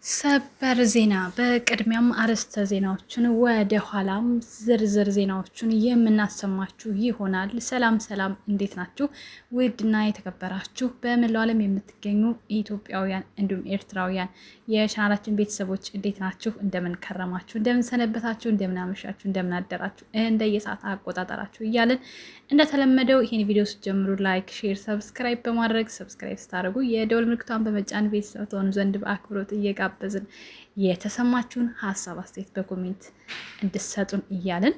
ሰበር ዜና በቅድሚያም አርዕስተ ዜናዎችን ወደ ኋላም ዝርዝር ዜናዎችን የምናሰማችሁ ይሆናል። ሰላም ሰላም፣ እንዴት ናችሁ? ውድና የተከበራችሁ በመላው ዓለም የምትገኙ ኢትዮጵያውያን እንዲሁም ኤርትራውያን የቻናላችን ቤተሰቦች እንዴት ናችሁ? እንደምን ከረማችሁ? እንደምን ሰነበታችሁ? እንደምን አመሻችሁ? እንደምን አደራችሁ? እንደየሰዓት አቆጣጠራችሁ እያልን እንደተለመደው ይህን ቪዲዮ ስትጀምሩ ላይክ፣ ሼር፣ ሰብስክራይብ በማድረግ ሰብስክራይብ ስታደርጉ የደወል ምልክቷን በመጫን ቤተሰብ ትሆኑ ዘንድ በአክብሮት እየጋበዝን የተሰማችሁን ሀሳብ አስተያየት በኮሜንት እንድሰጡን እያልን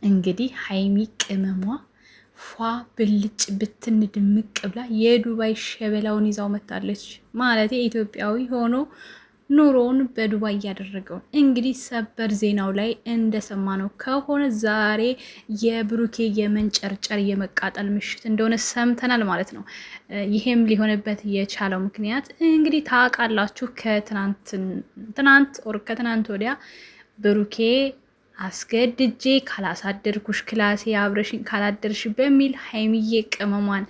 እንግዲህ ሀይሚ ቅመሟ ፏ ብልጭ ብትን ድምቅ ብላ የዱባይ ሸበላውን ይዛው መታለች። ማለት ኢትዮጵያዊ ሆኖ ኑሮውን በዱባይ እያደረገውን እንግዲህ ሰበር ዜናው ላይ እንደሰማነው ከሆነ ዛሬ የብሩኬ የመንጨርጨር የመቃጠል ምሽት እንደሆነ ሰምተናል ማለት ነው። ይሄም ሊሆንበት የቻለው ምክንያት እንግዲህ ታውቃላችሁ፣ ከትናንት ወዲያ ብሩኬ አስገድጄ ካላሳደርኩሽ ክላሴ አብረሽኝ ካላደርሽ በሚል ሀይሚዬ ቅመሟን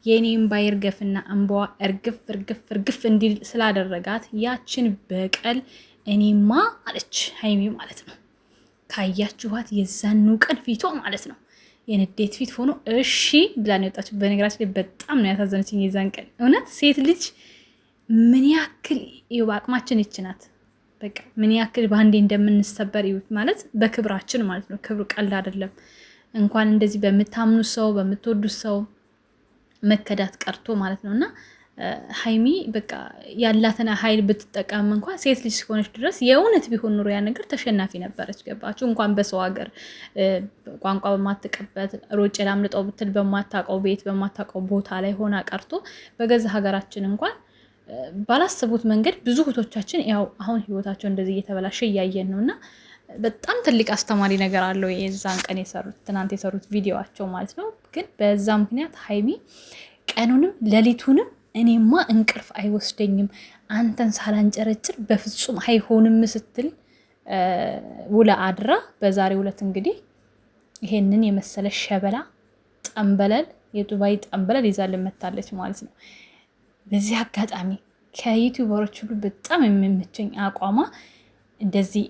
የኔም ባይርገፍና እንባዋ እርግፍ እንዲል ስላደረጋት ያችን በቀል እኔማ አለች ሀይሚ ማለት ነው። ካያችኋት የዛኑ ቀን ፊቷ ማለት ነው የንዴት ፊት ሆኖ እሺ ብላ ነው የወጣችው። በነገራችን ላይ በጣም ነው ያሳዘነችኝ የዛን ቀን። እውነት ሴት ልጅ ምን ያክል አቅማችን ይችናት በቃ ምን ያክል በአንዴ እንደምንሰበር ይሁት ማለት በክብራችን ማለት ነው። ክብሩ ቀልድ አይደለም። እንኳን እንደዚህ በምታምኑት ሰው በምትወዱት ሰው መከዳት ቀርቶ ማለት ነው። እና ሀይሚ በቃ ያላትን ኃይል ብትጠቀም እንኳን ሴት ልጅ እስከሆነች ድረስ የእውነት ቢሆን ኑሮ ያ ነገር ተሸናፊ ነበረች። ገባችሁ? እንኳን በሰው ሀገር ቋንቋ በማትቀበት ሮጬ ላምልጠው ብትል በማታውቀው ቤት በማታውቀው ቦታ ላይ ሆና ቀርቶ በገዛ ሀገራችን እንኳን ባላሰቡት መንገድ ብዙ እህቶቻችን ያው አሁን ህይወታቸው እንደዚህ እየተበላሸ እያየን ነው። እና በጣም ትልቅ አስተማሪ ነገር አለው የዛን ቀን የሰሩት ትናንት የሰሩት ቪዲዮቸው ማለት ነው። ግን በዛ ምክንያት ሀይሚ ቀኑንም ሌሊቱንም እኔማ እንቅልፍ አይወስደኝም አንተን ሳላንጨረጭር በፍጹም አይሆንም ስትል ውላ አድራ በዛሬው ዕለት እንግዲህ ይሄንን የመሰለ ሸበላ ጠንበለል የዱባይ ጠንበለል ይዛልን መታለች ማለት ነው። በዚህ አጋጣሚ ከዩቲዩበሮች ሁሉ በጣም የሚመቸኝ አቋሟ እንደዚህ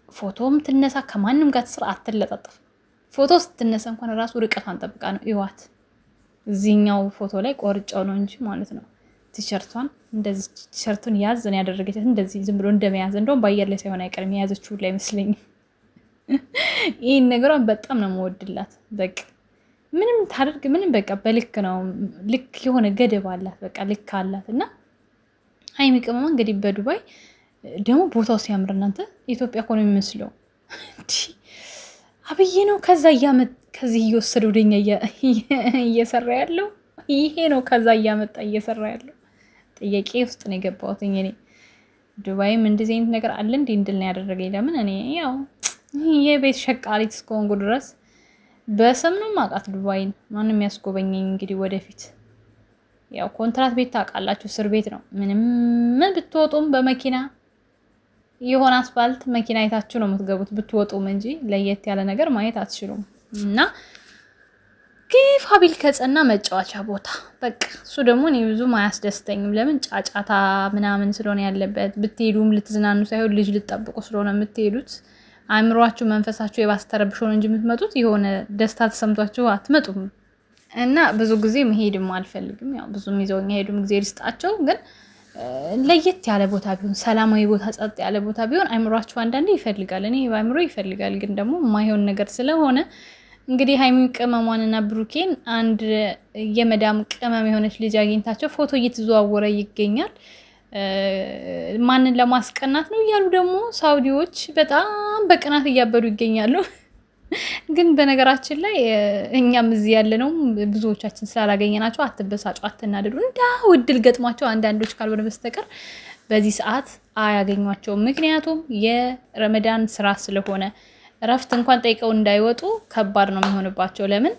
ፎቶም ትነሳ ከማንም ጋር ትስራ አትለጣጠፍ። ፎቶ ስትነሳ እንኳን ራሱ ርቀቷን ጠብቃ ነው ይዋት። እዚህኛው ፎቶ ላይ ቆርጫው ነው እንጂ ማለት ነው ቲሸርቷን እንደዚህ ቲሸርቱን ያዘን ያደረገቻት እንደዚህ ዝም ብሎ እንደመያዝ እንደውም በአየር ላይ ሳይሆን አይቀርም የያዘችው ላይ አይመስለኝም። ይህን ነገሯን በጣም ነው የምወድላት። በቃ ምንም ታደርግ ምንም በቃ በልክ ነው። ልክ የሆነ ገደብ አላት። በቃ ልክ አላት። እና ሀይሚ ቅመማ እንግዲህ በዱባይ ደግሞ ቦታው ሲያምር እናንተ ኢትዮጵያ እኮ ነው የሚመስለው። አብዬ ነው ከዚህ እየወሰደ ወደኛ እየሰራ ያለው ይሄ ነው። ከዛ እያመጣ እየሰራ ያለው ጥያቄ ውስጥ ነው የገባሁት እኔ። ዱባይም እንደዚህ አይነት ነገር አለ እንዴ እንድል ነው ያደረገኝ። ለምን እኔ ያው የቤት ሸቃሊት እስከሆንኩ ድረስ በስም ነው ማውቃት ዱባይን። ማንም ያስጎበኘኝ እንግዲህ ወደፊት። ያው ኮንትራት ቤት ታውቃላችሁ፣ እስር ቤት ነው። ምን ብትወጡም በመኪና የሆነ አስፋልት መኪና አይታችሁ ነው የምትገቡት ብትወጡም እንጂ ለየት ያለ ነገር ማየት አትችሉም። እና ግፋ ቢል ከጸና መጫወቻ ቦታ በቃ እሱ ደግሞ እኔ ብዙም አያስደስተኝም። ለምን ጫጫታ ምናምን ስለሆነ ያለበት። ብትሄዱም ልትዝናኑ ሳይሆን ልጅ ልትጠብቁ ስለሆነ የምትሄዱት አእምሯችሁ መንፈሳችሁ የባስ ተረብሾ ነው እንጂ የምትመጡት የሆነ ደስታ ተሰምቷችሁ አትመጡም። እና ብዙ ጊዜ መሄድም አልፈልግም። ያው ብዙም ይዘውኛ ሄዱም ጊዜ ልስጣቸው። ግን ለየት ያለ ቦታ ቢሆን ሰላማዊ ቦታ ጸጥ ያለ ቦታ ቢሆን አእምሯችሁ አንዳንዴ ይፈልጋል። እኔ በአእምሮ ይፈልጋል። ግን ደግሞ የማይሆን ነገር ስለሆነ እንግዲህ ሀይሚ ቅመሟንና ብሩኬን አንድ የመዳም ቅመም የሆነች ልጅ አግኝታቸው ፎቶ እየተዘዋወረ ይገኛል። ማንን ለማስቀናት ነው እያሉ ደግሞ ሳውዲዎች በጣም በቅናት እያበዱ ይገኛሉ። ግን በነገራችን ላይ እኛም እዚህ ያለ ነው ብዙዎቻችን ስላላገኘናቸው አትበሳጩ፣ አትናደዱ። እድል ገጥሟቸው አንዳንዶች ካልሆነ በስተቀር በዚህ ሰዓት አያገኟቸውም። ምክንያቱም የረመዳን ስራ ስለሆነ እረፍት እንኳን ጠይቀው እንዳይወጡ ከባድ ነው የሚሆንባቸው። ለምን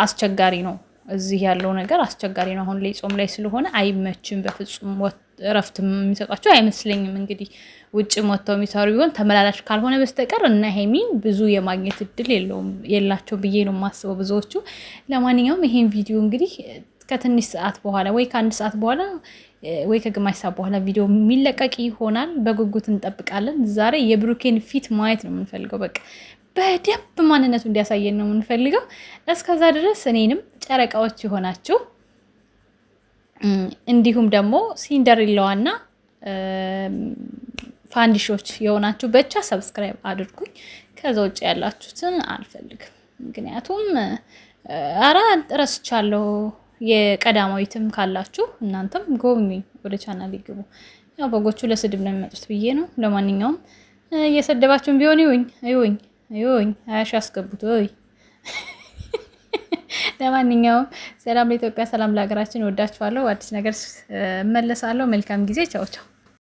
አስቸጋሪ ነው። እዚህ ያለው ነገር አስቸጋሪ ነው። አሁን ላይ ጾም ላይ ስለሆነ አይመችም በፍጹም። እረፍት የሚሰጧቸው አይመስለኝም። እንግዲህ ውጭ ወጥተው የሚሰሩ ቢሆን ተመላላሽ ካልሆነ በስተቀር እና ሀይሚን ብዙ የማግኘት እድል የላቸው ብዬ ነው የማስበው ብዙዎቹ። ለማንኛውም ይሄን ቪዲዮ እንግዲህ ከትንሽ ሰዓት በኋላ ወይ ከአንድ ሰዓት በኋላ ወይ ከግማሽ ሰዓት በኋላ ቪዲዮ የሚለቀቅ ይሆናል። በጉጉት እንጠብቃለን። ዛሬ የብሩኬን ፊት ማየት ነው የምንፈልገው። በቃ በደንብ ማንነቱ እንዲያሳየን ነው የምንፈልገው። እስከዛ ድረስ እኔንም ጨረቃዎች የሆናችሁ እንዲሁም ደግሞ ሲንደሪላዋና ፋንዲሾች የሆናችሁ ብቻ ሰብስክራይብ አድርጉኝ። ከዛ ውጭ ያላችሁትን አልፈልግም። ምክንያቱም ረስቻለሁ። የቀዳማዊትም ካላችሁ እናንተም ጎብኙኝ፣ ወደ ቻናል ይግቡ። ያው በጎቹ ለስድብ ነው የሚመጡት ብዬ ነው። ለማንኛውም እየሰደባችሁን ቢሆን ይውኝ አያሽ ያስገቡት ወይ። ለማንኛውም ሰላም ለኢትዮጵያ፣ ሰላም ለሀገራችን። ወዳችኋለሁ። አዲስ ነገር እመለሳለሁ። መልካም ጊዜ። ቻው ቻው።